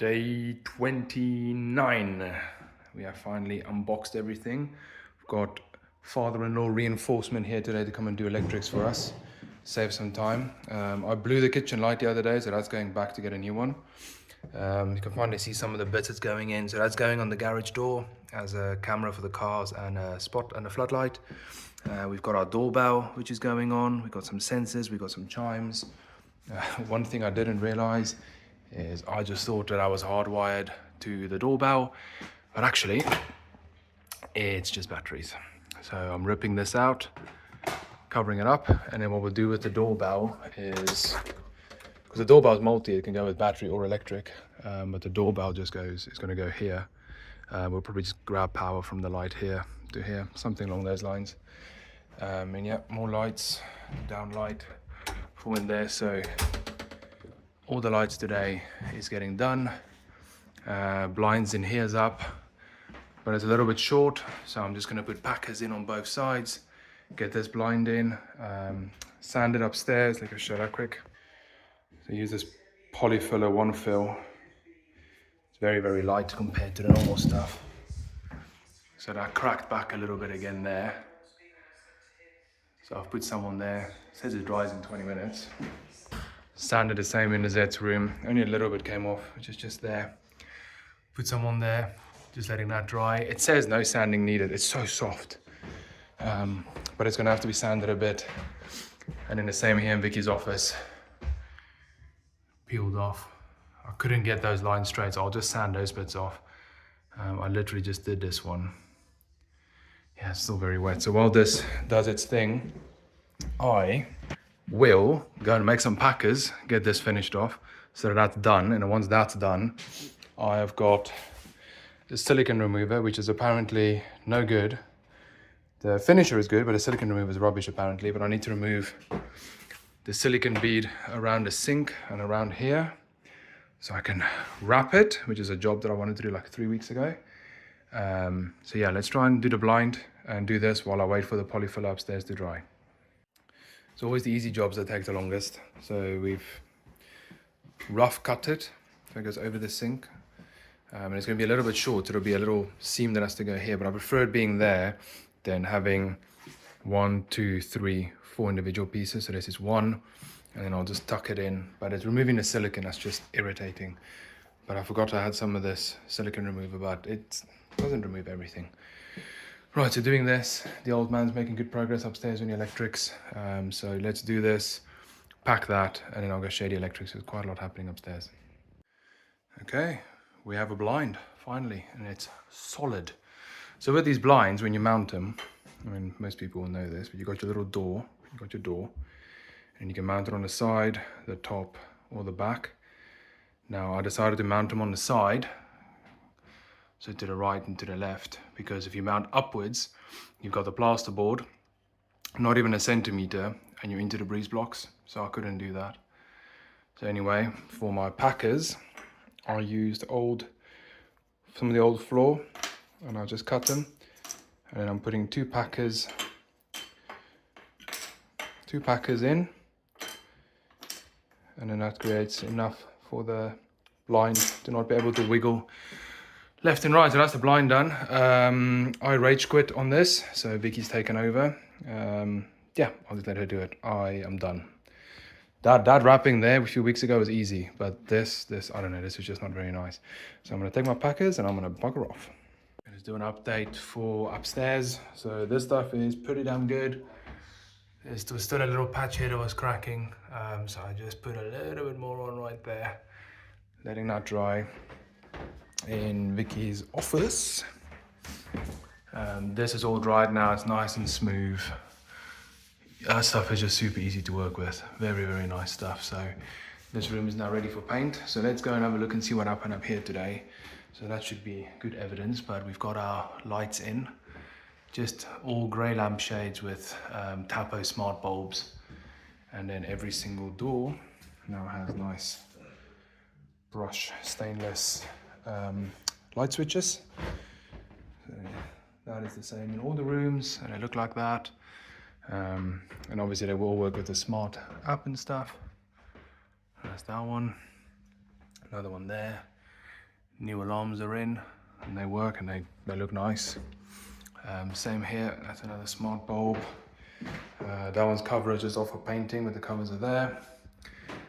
Day 29. We have finally unboxed everything. We've got father-in-law reinforcement here today to come and do electrics for us. Save some time. I blew the kitchen light the other day, so that's going back to get a new one. You can finally see some of the bits that's going in. So that's going on the garage door as a camera for the cars and a spot and a floodlight. We've got our doorbell, which is going on. We've got some sensors, we've got some chimes. One thing I didn't realize is I just thought that I was hardwired to the doorbell, but actually it's just batteries. So I'm ripping this out, covering it up, and then what we'll do with the doorbell is, because the doorbell is multi, it can go with battery or electric, but the doorbell just goes, it's going to go here. We'll probably just grab power from the light here to here, something along those lines. And yeah, more lights, down light for in there. So all the lights today is getting done. Blinds in here's up, but it's a little bit short, so I'm just going to put packers in on both sides, get this blind in, sand it upstairs. Let me show that quick. So use this polyfiller one fill. It's very, very light compared to the normal stuff. So that cracked back a little bit again there. So I've put some on there. It says it dries in 20 minutes. Sanded the same in the Zed's room. Only a little bit came off, which is just there. Put some on there, just letting that dry. It says no sanding needed. It's so soft. But it's gonna have to be sanded a bit. And then the same here in Vicky's office. Peeled off. I couldn't get those lines straight, so I'll just sand those bits off. I literally just did this one. Yeah, it's still very wet. So while this does its thing, I will go and make some packers, get this finished off, so that that's done. And once that's done, I have got the silicone remover, which is apparently no good. The finisher is good, but the silicone remover is rubbish apparently. But I need to remove the silicone bead around the sink and around here, so I can wrap it, which is a job that I wanted to do like 3 weeks ago. So yeah, let's try and do the blind and do this while I wait for the polyfill upstairs to dry. It's always the easy jobs that take the longest. So we've rough cut it, so it goes over the sink. And it's going to be a little bit short, so it'll be a little seam that has to go here, but I prefer it being there than having 1, 2, 3, 4 individual pieces. So this is one, and then I'll just tuck it in. But it's removing the silicone that's just irritating. But I forgot I had some of this silicone remover, but it doesn't remove everything. Right, so doing this, the old man's making good progress upstairs on the electrics. So let's do this, pack that, and then I'll go show the electrics. There's quite a lot happening upstairs. Okay, we have a blind, finally, and it's solid. So with these blinds, when you mount them, I mean, most people will know this, but you got your little door, you got your door, and you can mount it on the side, the top, or the back. Now, I decided to mount them on the side, so to the right and to the left, because if you mount upwards, you've got the plasterboard, not even a centimeter, and you're into the breeze blocks, so I couldn't do that. So anyway, for my packers, I used some of the old floor, and I just cut them, and then I'm putting two packers in, and then that creates enough for the blind to not be able to wiggle left and right. So that's the blind done. I rage quit on this, so Vicky's taken over. Yeah, I'll just let her do it. I am done. That wrapping there a few weeks ago was easy, but this, I don't know, this is just not very nice. So I'm gonna take my packers and I'm gonna bugger off. Let's do an update for upstairs. So this stuff is pretty damn good. There was still a little patch here that was cracking, so I just put a little bit more on right there, letting that dry. In Vicky's office, this is all dried now. It's nice and smooth. That stuff is just super easy to work with. Very, very nice stuff. So this room is now ready for paint. So let's go and have a look and see what happened up here today. So that should be good evidence, but we've got our lights in. Just all grey lampshades with Tapo smart bulbs. And then every single door now has nice brush stainless light switches. So that is the same in all the rooms, and they look like that. And obviously they will work with the smart app and stuff. That's that one. Another one there. New alarms are in and they work and they look nice. Same here, that's another smart bulb. That one's coverage is off for painting, but the covers are there.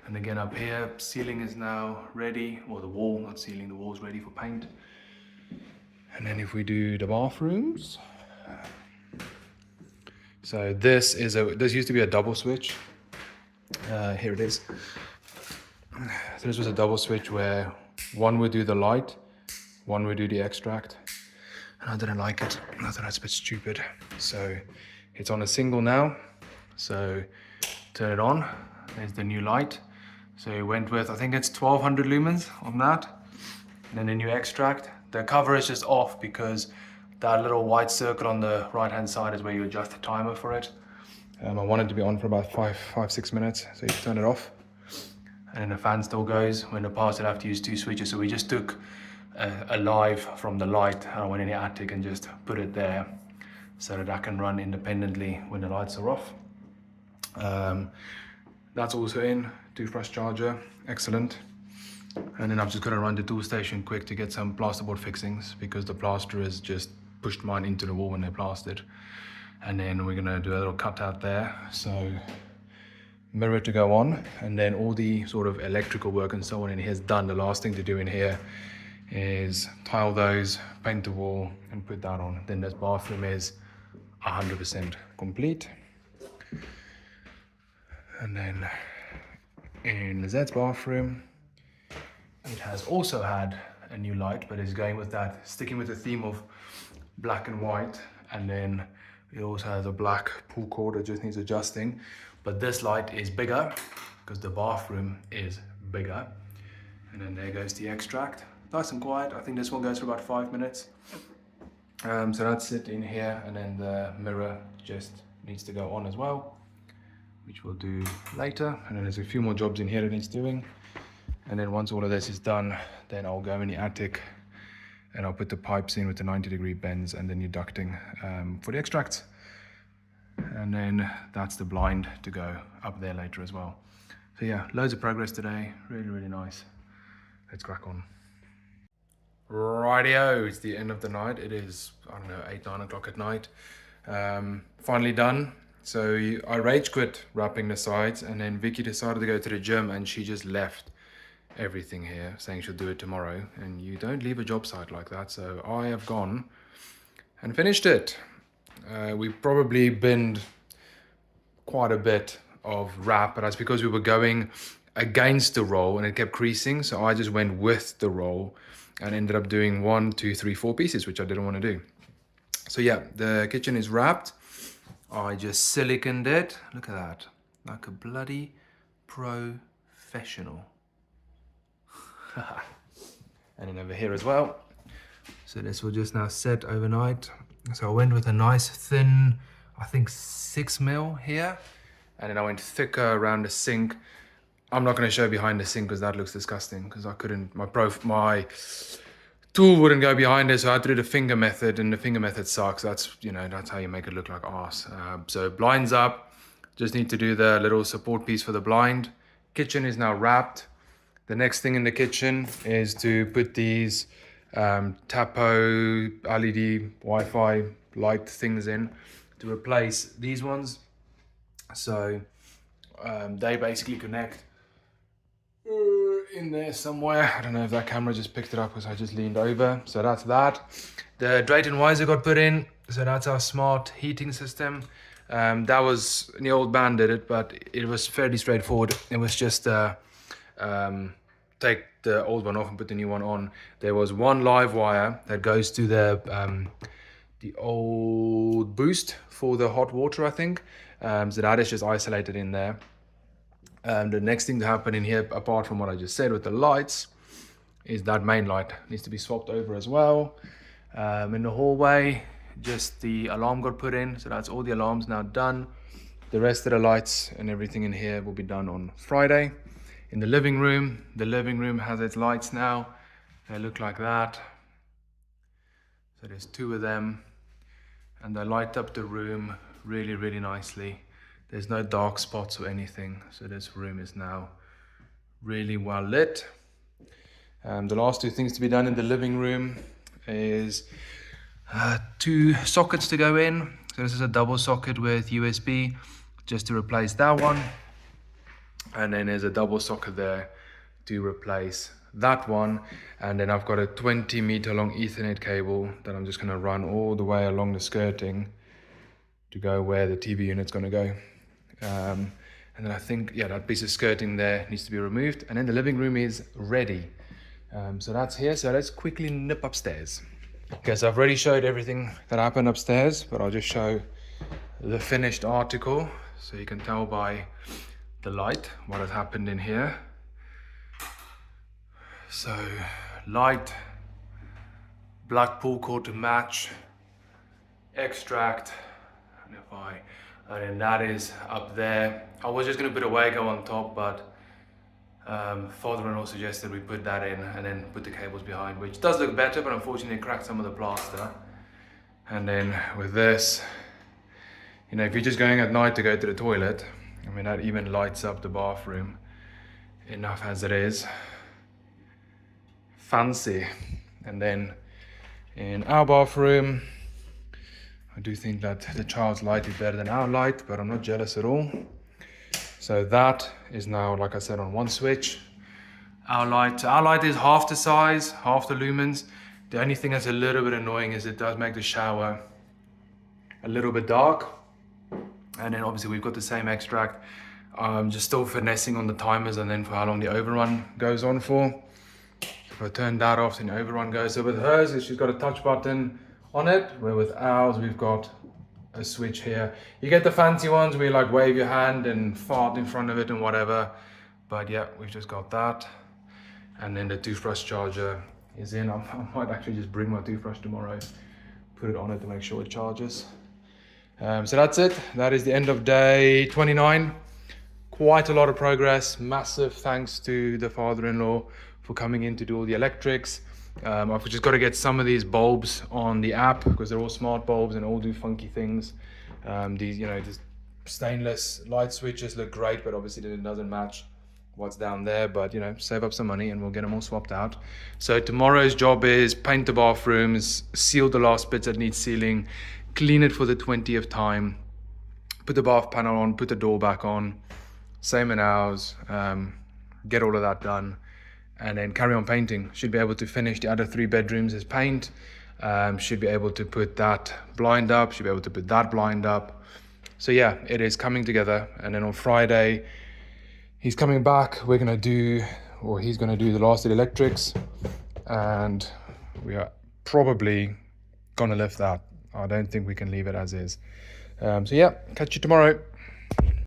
And again up here, ceiling is now ready, or the wall, not ceiling, the wall's ready for paint. And then if we do the bathrooms, so this used to be a double switch. Here it is. So this was a double switch where one would do the light, one would do the extract. And I didn't like it. I thought that's a bit stupid. So it's on a single now. So turn it on. There's the new light. So we went with, I think it's 1200 lumens on that. And then the new extract. The cover is just off because that little white circle on the right hand side is where you adjust the timer for it. I want it to be on for about 5-6 minutes. So you turn it off. And then the fan still goes. When the past, I'd have to use 2 switches. So we just took a live from the light. I went in the attic and just put it there so that I can run independently when the lights are off. That's also in. Toothbrush charger, excellent. And then I've just got to run to tool station quick to get some plasterboard fixings because the plasterers just pushed mine into the wall when they plastered. And then we're gonna do a little cutout there. So mirror to go on, and then all the sort of electrical work and so on in here is done. The last thing to do in here is tile those, paint the wall and put that on. Then this bathroom is 100% complete. And then in Lizette's bathroom, it has also had a new light, but it's going with that, sticking with the theme of black and white. And then it also has a black pull cord that just needs adjusting. But this light is bigger because the bathroom is bigger. And then there goes the extract. Nice and quiet. I think this one goes for about 5 minutes. So that's it in here. And then the mirror just needs to go on as well, which we'll do later. And then there's a few more jobs in here that needs doing. And then once all of this is done, then I'll go in the attic and I'll put the pipes in with the 90-degree bends and the new ducting for the extracts. And then that's the blind to go up there later as well. So yeah, loads of progress today. Really, really nice. Let's crack on. Rightio, it's the end of the night. It is, I don't know, 8-9 o'clock at night. Finally done. So I rage quit wrapping the sides, and then Vicky decided to go to the gym and she just left everything here saying she'll do it tomorrow. And you don't leave a job site like that. So I have gone and finished it. We probably binned quite a bit of wrap, but that's because we were going against the roll and it kept creasing. So I just went with the roll and ended up doing 1, 2, 3, 4 pieces, which I didn't want to do. So yeah, the kitchen is wrapped. I just siliconed it. Look at that, like a bloody professional. And then over here as well. So this will just now set overnight. So I went with a nice thin, I think 6 mil here. And then I went thicker around the sink. I'm not going to show behind the sink because that looks disgusting, because I couldn't, my tool wouldn't go behind it, so I had to do the finger method, and the finger method sucks. That's, you know, that's how you make it look like arse. So blinds up, just need to do the little support piece for the blind. Kitchen is now wrapped. The next thing in the kitchen is to put these Tapo LED Wi-Fi light things in to replace these ones. So they basically connect in there somewhere. I don't know if that camera just picked it up because I just leaned over. So that's that. The Drayton Wiser got put in. So that's our smart heating system. That was, the old band did it, but it was fairly straightforward. It was just take the old one off and put the new one on. There was one live wire that goes to the old boost for the hot water, I think. So that is just isolated in there. The next thing to happen in here, apart from what I just said with the lights, is that main light needs to be swapped over as well. In the hallway, just the alarm got put in, so that's all the alarms now done. The rest of the lights and everything in here will be done on Friday. In the living room has its lights now. They look like that. So there's 2 of them, and they light up the room really, really nicely. There's no dark spots or anything, so this room is now really well lit. The last two things to be done in the living room is 2 sockets to go in. So this is a double socket with USB, just to replace that one. And then there's a double socket there to replace that one. And then I've got a 20-meter long Ethernet cable that I'm just going to run all the way along the skirting to go where the TV unit's going to go. And then I think, yeah, that piece of skirting there needs to be removed. And then the living room is ready. So that's here. So let's quickly nip upstairs. Okay, so I've already showed everything that happened upstairs, but I'll just show the finished article so you can tell by the light what has happened in here. So light, black pull cord to match, extract, and then that is up there. I was just going to put a Wago on top, but father-in-law suggested we put that in and then put the cables behind, which does look better, but unfortunately it cracked some of the plaster. And then with this, you know, if you're just going at night to go to the toilet, I mean, that even lights up the bathroom enough as it is. Fancy. And then in our bathroom, I do think that the child's light is better than our light, but I'm not jealous at all. So that is now, like I said, on one switch. Our light is half the size, half the lumens. The only thing that's a little bit annoying is it does make the shower a little bit dark. And then obviously we've got the same extract. Just still finessing on the timers and then for how long the overrun goes on for. If I turn that off, then the overrun goes. So with hers, she's got a touch button on it, where with ours, we've got a switch here. You get the fancy ones where you like wave your hand and fart in front of it and whatever. But yeah, we've just got that. And then the toothbrush charger is in. I might actually just bring my toothbrush tomorrow, put it on it to make sure it charges. So that's it. That is the end of day 29. Quite a lot of progress. Massive thanks to the father-in-law for coming in to do all the electrics. I've just got to get some of these bulbs on the app because they're all smart bulbs and all do funky things. These, you know, these stainless light switches look great, but obviously it doesn't match what's down there. But you know, save up some money and we'll get them all swapped out. So tomorrow's job is paint the bathrooms, seal the last bits that need sealing, clean it for the 20th time, put the bath panel on, put the door back on, same in ours, get all of that done. And then carry on painting. Should be able to finish the other 3 bedrooms as paint. Should be able to put that blind up. Should be able to put that blind up. So yeah, it is coming together. And then on Friday, he's coming back. We're gonna do, or he's gonna do the last of the electrics. And we are probably gonna lift that. I don't think we can leave it as is. So yeah, catch you tomorrow.